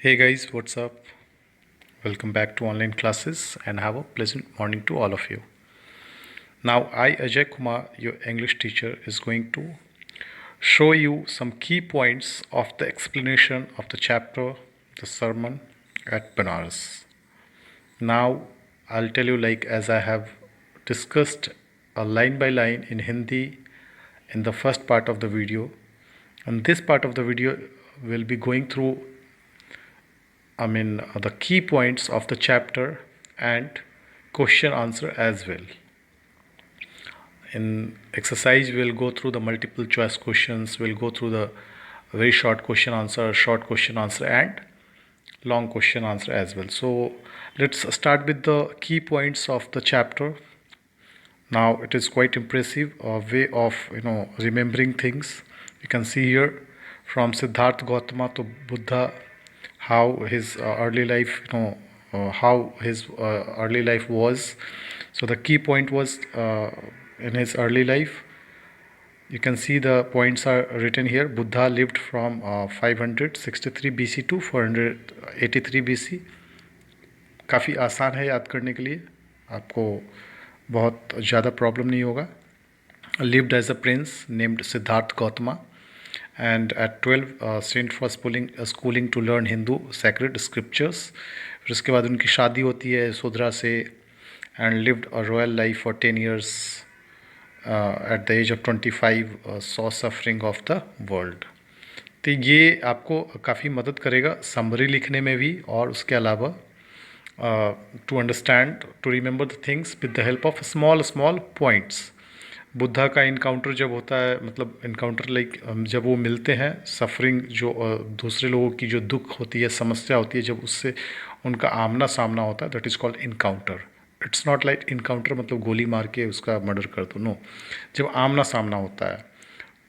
Hey guys, what's up? Welcome back to online classes and have a pleasant morning to all of you. Now, I, Ajay Kumar, your English teacher, is going to show you some key points of the explanation of the chapter, the sermon at Banaras. Now, I'll tell you, like, as I have discussed line by line in Hindi in the first part of the video, and this part of the video will be going through the key points of the chapter and question answer as well. In exercise, we'll go through the multiple choice questions, we'll go through the very short question answer, and long question answer as well. So let's start with the key points of the chapter. Now it is quite impressive way of remembering things. You can see here from Siddhartha Gautama to Buddha how his early life how his early life was. So the key point was in his early life. You can see the points are written here. Buddha lived from 563 BC to 483 BC. काफ़ी आसान है याद करने के लिए, आपको बहुत ज़्यादा प्रॉब्लम नहीं होगा. Lived as a prince named Siddhartha Gautama, and at 12 sent for schooling to learn Hindu sacred scriptures. फिर उसके बाद उनकी शादी होती है यशोधरा से, and lived a royal life for 10 years. At the age of 25 saw suffering of the world. तो ये आपको काफ़ी मदद करेगा समरी लिखने में भी, और उसके अलावा to understand, to remember the things with the help of small points. Buddha का इनकाउंटर जब होता है, मतलब इनकाउंटर लाइक जब वो मिलते हैं, सफरिंग जो दूसरे लोगों की जो दुख होती है, समस्या होती है, जब उससे उनका आमना सामना होता है, that is called encounter. It's not like encounter मतलब गोली मार के उसका मर्डर कर दो, नो. जब आमना सामना होता है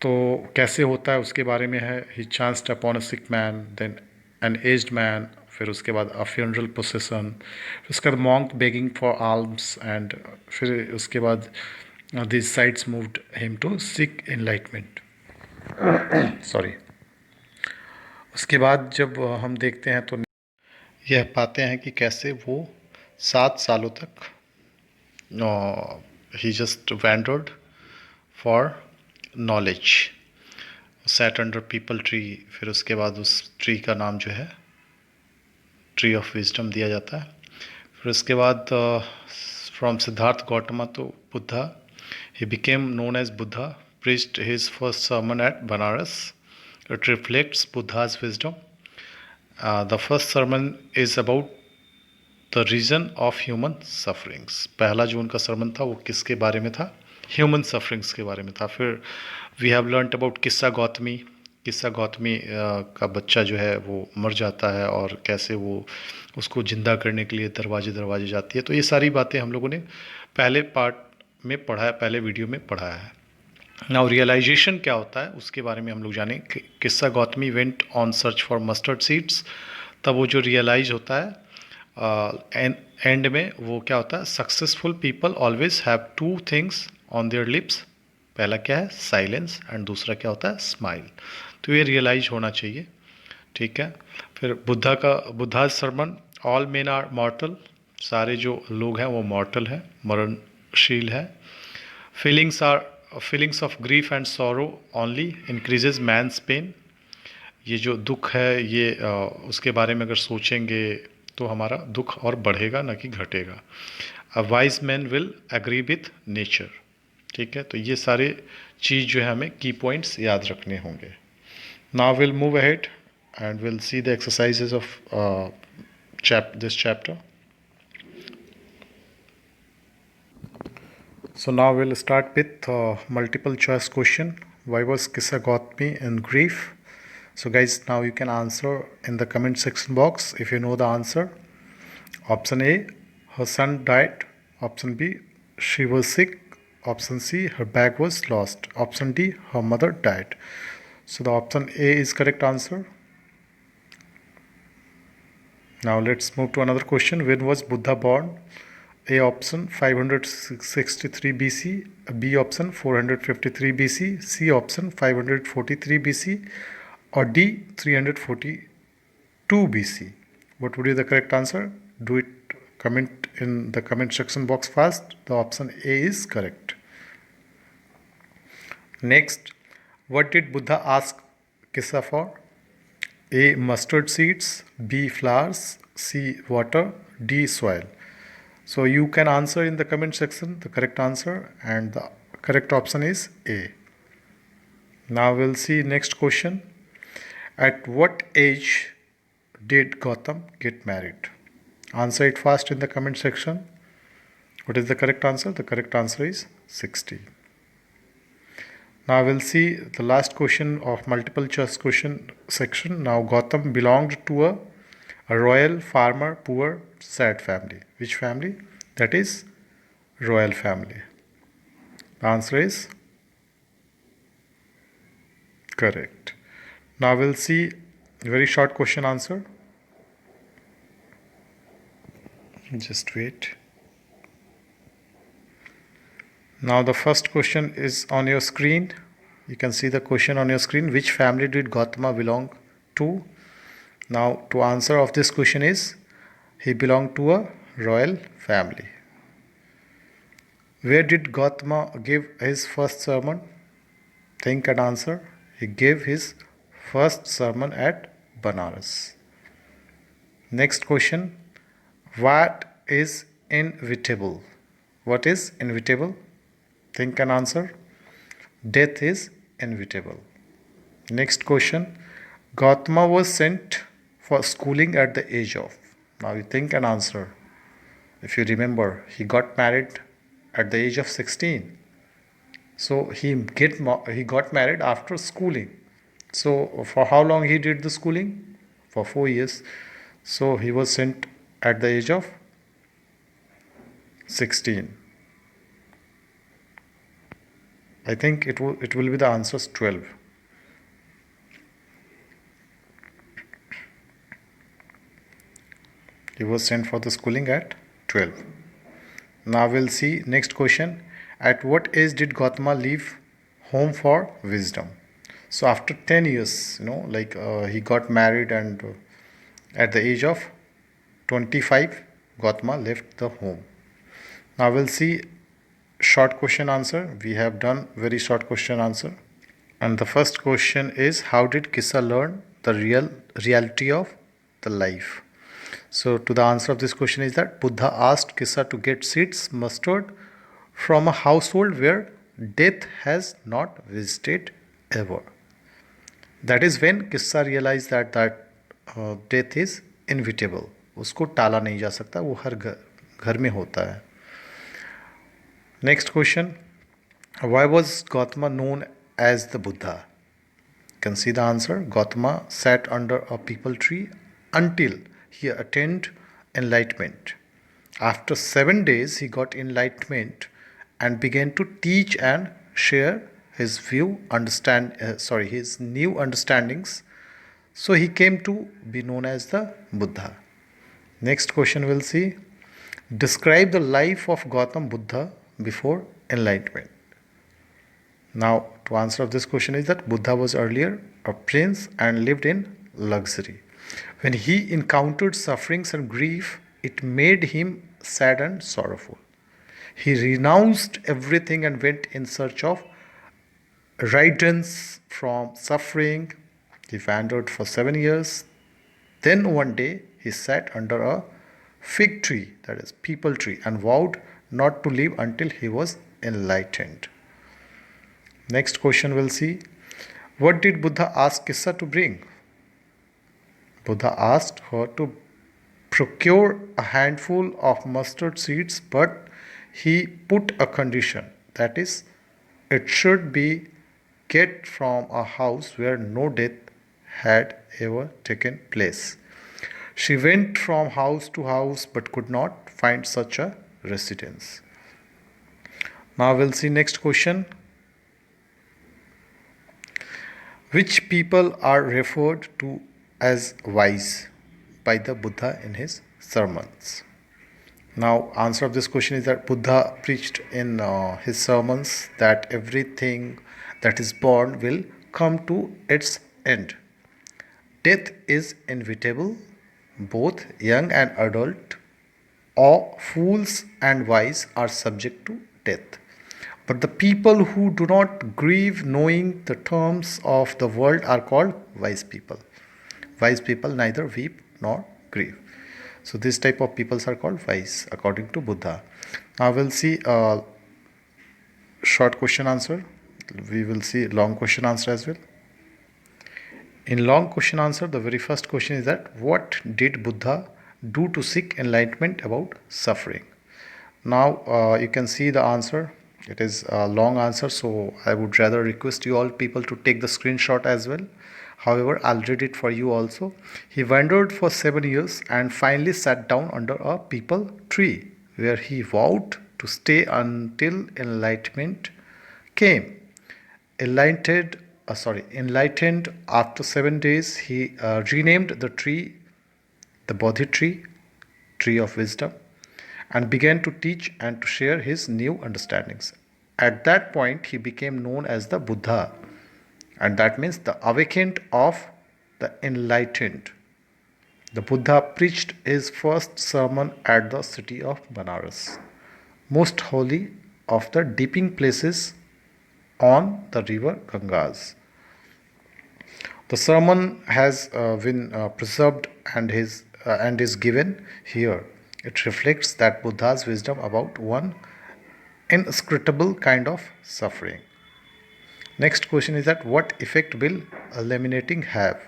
तो कैसे होता है उसके बारे में है. He chanced upon a sick man, then an aged man, फिर उसके बाद अ फ्यूनरल प्रोसेसन, फिर उसके बाद monk begging for alms, and फिर उसके बाद these sites moved him to seek enlightenment. Sorry. उसके बाद जब हम देखते हैं तो यह पाते हैं कि कैसे वो 7 सालों तक ही just wandered for knowledge, sat under peepal tree. फिर उसके बाद उस ट्री का नाम जो है ट्री ऑफ विजडम दिया जाता है. फिर उसके बाद from Siddharth Gautam to Buddha, he became known as Buddha, preached his first sermon at Banaras. It reflects Buddha's wisdom. The first sermon is about the reason of human sufferings. पहला जो उनका sermon था वो किसके बारे में था? Human sufferings के बारे में था. फिर we have learnt about किस्सा गौतमी. किस्सा गौतमी का बच्चा जो है वो मर जाता है, और कैसे वो उसको जिंदा करने के लिए दरवाजे जाती है. तो ये सारी बातें हम लोगों ने पहले पार्ट में पढ़ा है, पहले वीडियो में पढ़ा है. नाउ रियलाइजेशन क्या होता है उसके बारे में हम लोग जानें. किस्सा Gautami went on search for mustard seeds. तब वो जो रियलाइज होता है एंड में वो क्या होता है, successful people always have 2 things on their lips. पहला क्या है, साइलेंस, एंड दूसरा क्या होता है, स्माइल. तो ये रियलाइज होना चाहिए, ठीक है. फिर Buddha sermon, all men are mortal. सारे जो लोग हैं वो मॉर्टल हैं, मरणशील है. Feelings of grief and sorrow only increases man's pain. ये जो दुख है ये उसके बारे में अगर सोचेंगे तो हमारा दुख और बढ़ेगा, ना कि घटेगा. A wise man will agree with nature. ठीक है, तो ये सारे चीज़ जो है हमें की पॉइंट्स याद रखने होंगे. Now will move ahead and we'll see the exercises of this chapter. So now we'll start with multiple choice question. Why was Kissa Gautami in grief? So guys, now you can answer in the comment section box if you know the answer. Option A, her son died. Option B, she was sick. Option C, her bag was lost. Option D, her mother died. So the option A is correct answer. Now let's move to another question. When was Buddha born? A option 563 BC, B option 453 BC, C option 543 BC, or D 340 2 BC. What would be the correct answer? Do it, comment in the comment section box fast. The option A is correct. Next, what did Buddha ask Kissa for? A. Mustard seeds, B. Flowers, C. Water, D. Soil. So you can answer in the comment section the correct answer, and the correct option is A. Now we'll see next question. At what age did Gautam get married? Answer it fast in the comment section. What is the correct answer? The correct answer is 60. Now we'll see the last question of multiple choice question section. Now Gautam belonged to a royal, farmer, poor, sad family. Which family? That is royal family. The answer is correct. Now we'll see very short question answer. Just wait. Now the first question is on your screen. You can see the question on your screen. Which family did Gautama belong to? Now to answer of this question is, he belonged to a royal family. Where did Gautama give his first sermon? Think and answer. He gave his first sermon at Banaras. Next question. What is inevitable? What is inevitable? Think and answer. Death is inevitable. Next question. Gautama was sent for schooling at the age of. Now you think and answer. If you remember, he got married at the age of 16. So he got married after schooling. So for how long he did the schooling? For 4 years. So he was sent at the age of 16. I think it will be the answers 12. He was sent for the schooling at 12. Now we'll see next question. At what age did Gautama leave home for wisdom? So after 10 years, he got married, and at the age of 25, Gautama left the home. Now we'll see short question answer. We have done very short question answer. And the first question is, how did Kissa learn the reality of the life? So to the answer of this question is that Buddha asked Kissa to get seeds mustard from a household where death has not visited ever. That is when Kissa realized that death is inevitable. उसको टाला नहीं जा सकता, वो हर घर में होता है. Next question. Why was Gautama known as the Buddha? You can see the answer. Gautama sat under a peepal tree until he attained enlightenment. After 7 days, he got enlightenment and began to teach and share his his new understandings. So he came to be known as the Buddha. Next question we'll see. Describe the life of Gautam Buddha before enlightenment. Now, to answer of this question is that Buddha was earlier a prince and lived in luxury. When he encountered sufferings and grief, it made him sad and sorrowful. He renounced everything and went in search of riddance from suffering. He wandered for 7 years. Then one day he sat under a fig tree, that is peepal tree, and vowed not to leave until he was enlightened. Next question we'll see. What did Buddha ask Kissa to bring? Buddha asked her to procure a handful of mustard seeds, but he put a condition, that is, it should be get from a house where no death had ever taken place. She went from house to house but could not find such a residence. Now we'll see next question. Which people are referred to as wise by the Buddha in his sermons? Now, answer of this question is that Buddha preached in his sermons that everything that is born will come to its end. death is inevitable, both young and adult, all fools and wise are subject to death. But the people who do not grieve knowing the terms of the world are called wise people. Wise people neither weep nor grieve. So this type of peoples are called wise according to Buddha. Now we'll see a short question answer. We will see long question answer as well. In long question answer, the very first question is that what did Buddha do to seek enlightenment about suffering? Now you can see the answer. It is a long answer, so I would rather request you all people to take the screenshot as well. However, I'll read it for you also. He wandered for 7 years and finally sat down under a peepal tree, where he vowed to stay until enlightenment came. Enlightened after 7 days, he renamed the tree the Bodhi tree, tree of wisdom, and began to teach and to share his new understandings. At that point, he became known as the Buddha, and that means the awakened of the enlightened. The Buddha preached his first sermon at the city of Banaras, most holy of the dipping places on the river Gangas. The sermon has been preserved and is given here. It reflects that Buddha's wisdom about one inscrutable kind of suffering. Next question is that what effect will eliminating have?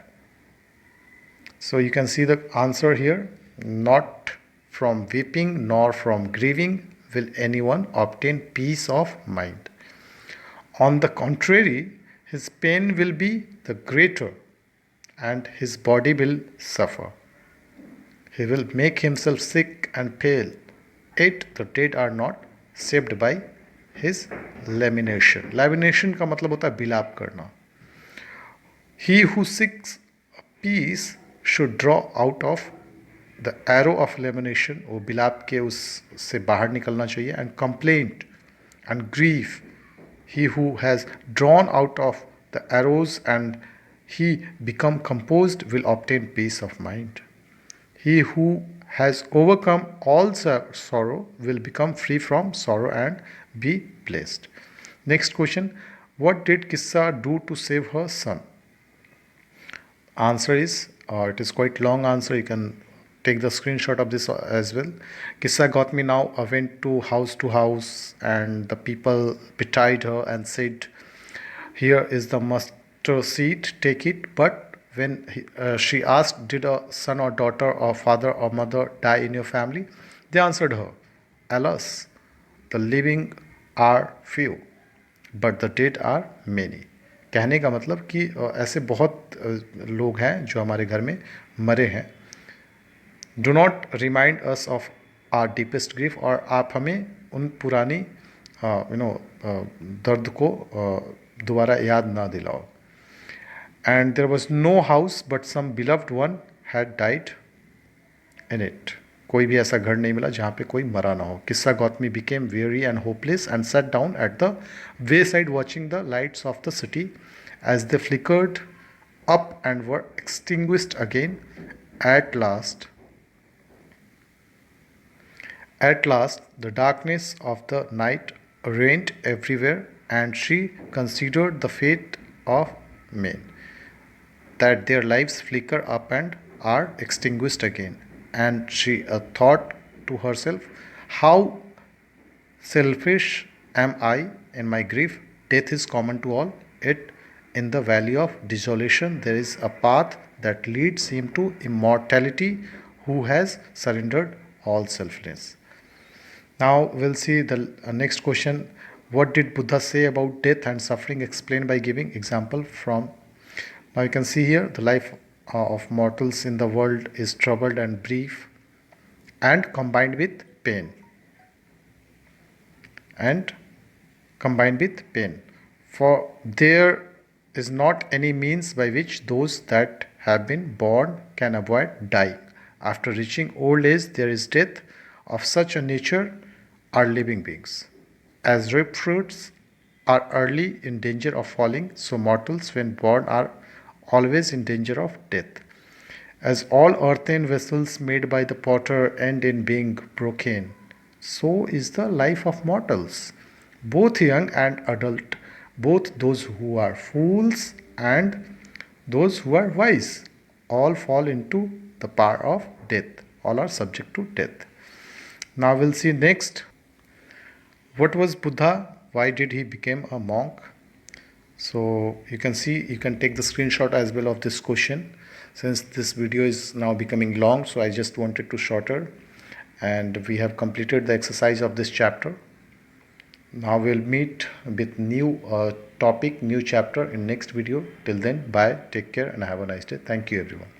So you can see the answer here. Not from weeping nor from grieving will anyone obtain peace of mind. On the contrary, his pain will be the greater and his body will suffer. He will make himself sick and pale. Yet the dead are not saved by his lamentation. Lamentation का मतलब होता है बिलाप करना. He who seeks peace should draw out of the arrow of lamentation. वो बिलाप के उससे बाहर निकलना चाहिए. And complaint and grief. He who has drawn out of the arrows and he become composed will obtain peace of mind. He who has overcome all sorrow will become free from sorrow and be blessed. Next question. What did Kissa do to save her son? Answer is, it is quite long answer. You can take the screenshot of this as well. Kissa Gautami now went to house and the people betide her and said, here is the mustard seed, take it. But when she asked, did a son or daughter or father or mother die in your family? They answered her, alas, the living are few, but the dead are many. कहने का मतलब कि ऐसे बहुत लोग हैं जो हमारे घर में मरे हैं. Do not remind us of our deepest grief. और आप हमें उन पुरानी दर्द को दोबारा याद ना दिलाओ. And there was no house but some beloved one had died in it. कोई भी ऐसा घर नहीं मिला जहाँ पे कोई मरा ना हो. Kissa Gautami became weary and hopeless and sat down at the wayside watching the lights of the city as they flickered up and were extinguished again. At last, the darkness of the night reigned everywhere, and she considered the fate of men, that their lives flicker up and are extinguished again. And she thought to herself, how selfish am I in my grief? Death is common to all. Yet in the valley of desolation there is a path that leads him to immortality who has surrendered all selflessness. Now we'll see the next question. What did Buddha say about death and suffering? Explained by giving example from. Now you can see here the life of mortals in the world is troubled and brief and combined with pain. For there is not any means by which those that have been born can avoid dying. After reaching old age, there is death. Of such a nature are living beings. As ripe fruits are early in danger of falling, so mortals, when born, are always in danger of death. As all earthen vessels made by the potter end in being broken, so is the life of mortals, both young and adult, both those who are fools and those who are wise. All fall into the power of death. All are subject to death. Now we'll see next. What was Buddha? Why did he become a monk? So you can see, you can take the screenshot as well of this question. Since this video is now becoming long, so I just wanted to shorter, and we have completed the exercise of this chapter. Now we'll meet with new topic, new chapter in next video. Till then, bye, take care, and have a nice day. Thank you everyone.